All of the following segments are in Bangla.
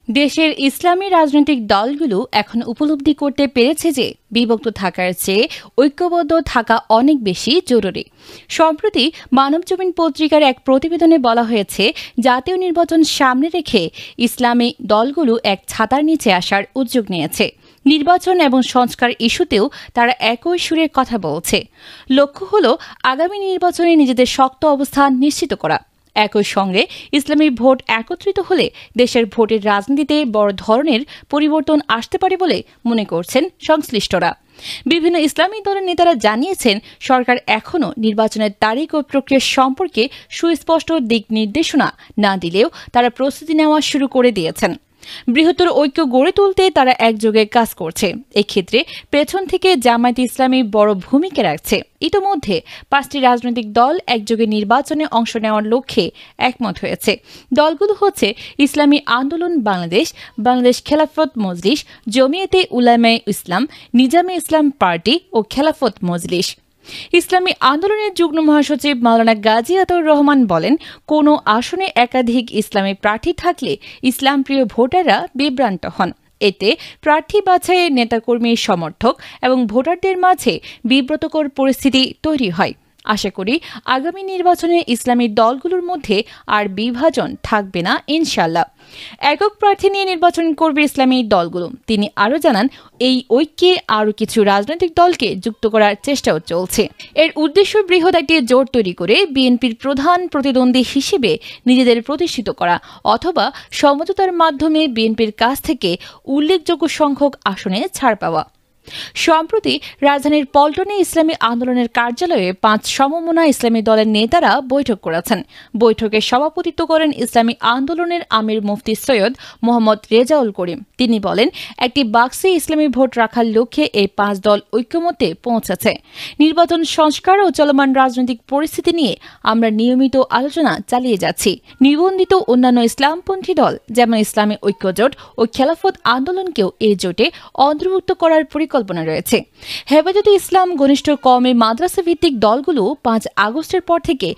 দেশের ইসলামী রাজনৈতিক দলগুলো এখন উপলব্ধি করতে পেরেছে যে বিভক্ত থাকার চেয়ে ঐক্যবদ্ধ থাকা অনেক বেশি জরুরি। সম্প্রতি মানবজমিন পত্রিকার এক প্রতিবেদনে বলা হয়েছে, জাতীয় নির্বাচন সামনে রেখে ইসলামী দলগুলো এক ছাতার নিচে আসার উদ্যোগ নিয়েছে। নির্বাচন এবং সংস্কার ইস্যুতেও তারা একই সুরে কথা বলছে। লক্ষ্য হল আগামী নির্বাচনে নিজেদের শক্ত অবস্থান নিশ্চিত করা। একই সঙ্গে ইসলামী ভোট একত্রিত হলে দেশের ভোটের রাজনীতিতে বড় ধরনের পরিবর্তন আসতে পারে বলে মনে করছেন সংশ্লিষ্টরা। বিভিন্ন ইসলামী দলের নেতারা জানিয়েছেন, সরকার এখনও নির্বাচনের তারিখ ও প্রক্রিয়া সম্পর্কে সুস্পষ্ট দিক নির্দেশনা না দিলেও তারা প্রস্তুতি নেওয়া শুরু করে দিয়েছেন। বৃহত্তর ঐক্য গড়ে তুলতে তারা একযোগে কাজ করছে। এক্ষেত্রে পেছন থেকে জামায়াতে ইসলামী বড় ভূমিকা রাখছে। ইতোমধ্যে 5টি রাজনৈতিক দল একযোগে নির্বাচনে অংশ নেওয়ার লক্ষ্যে একমত হয়েছে। দলগুলো হচ্ছে ইসলামী আন্দোলন বাংলাদেশ, বাংলাদেশ খেলাফত মজলিস, জমিয়তে উলামায়ে ইসলাম, নিজামে ইসলাম পার্টি ও খেলাফত মজলিস। ইসলামী আন্দোলনের যুগ্ম মহাসচিব মাওলানা গাজী আতাউর রহমান বলেন, কোনো আসনে একাধিক ইসলামী প্রার্থী থাকলে ইসলামপ্রিয় ভোটাররা বিভ্রান্ত হন। এতে প্রার্থী বাছাইয়ে নেতাকর্মী, সমর্থক এবং ভোটারদের মাঝে বিব্রতকর পরিস্থিতি তৈরি হয়। আশা করি আগামী নির্বাচনে ইসলামী দলগুলোর মধ্যে আর বিভাজন থাকবে না ইনশাআল্লাহ। একক প্রার্থী নিয়ে নির্বাচন করবে ইসলামী দলগুলো। তিনি আরও জানান, এই ঐক্যে আরও কিছু রাজনৈতিক দলকে যুক্ত করার চেষ্টাও চলছে। এর উদ্দেশ্য বৃহৎ একটি জোট তৈরি করে বিএনপির প্রধান প্রতিদ্বন্দ্বী হিসেবে নিজেদের প্রতিষ্ঠিত করা অথবা সমঝোতার মাধ্যমে বিএনপির কাছ থেকে উল্লেখযোগ্য সংখ্যক আসনে ছাড় পাওয়া। সম্প্রতি রাজধানীর পল্টনে ইসলামী আন্দোলনের কার্যালয়ে 5 সমমনা ইসলামী দলের নেতারা বৈঠক করেছেন। বৈঠকে সভাপতিত্ব করেন ইসলামী আন্দোলনের আমির মুফতি সৈয়দ মোহাম্মদ রেজাউল করিম। তিনি বলেন, একটি বাক্সে ইসলামী ভোট রাখার লক্ষ্যে এই 5 দল ঐক্যমত্যে পৌঁছেছে। নির্বাচন সংস্কার ও চলমান রাজনৈতিক পরিস্থিতি নিয়ে আমরা নিয়মিত আলোচনা চালিয়ে যাচ্ছি। নিবন্ধিত অন্যান্য ইসলামপন্থী দল যেমন ইসলামী ঐক্যজোট ও খেলাফত আন্দোলনকেও এই জোটে অন্তর্ভুক্ত করার পরিকল্পনা রয়েছে। হেফাজতে ইসলাম ঘনিষ্ঠ কওমি মাদ্রাসা ভিত্তিক দলগুলো 5 আগস্টের পর থেকে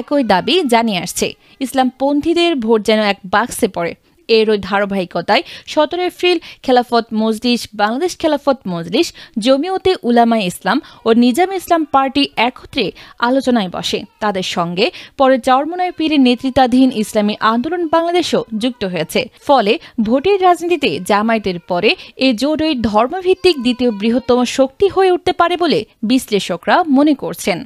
একই দাবি জানিয়ে আসছে, ইসলামপন্থীদের ভোট যেন এক বাক্সে পড়ে। এরই ধারাবাহিকতায় 17 এপ্রিল খেলাফত মজলিস, বাংলাদেশ খেলাফত মজলিস, জমিয়তে উলামায়ে ইসলাম ও নিজামে ইসলাম পার্টি একত্রে আলোচনায় বসে। তাদের সঙ্গে পরে চরমোনাই পীরের নেতৃত্বাধীন ইসলামী আন্দোলন বাংলাদেশও যুক্ত হয়েছে। ফলে ভোটের রাজনীতিতে জামায়াতের পরে এ জোটই ধর্মভিত্তিক দ্বিতীয় বৃহত্তম শক্তি হয়ে উঠতে পারে বলে বিশ্লেষকরা মনে করছেন।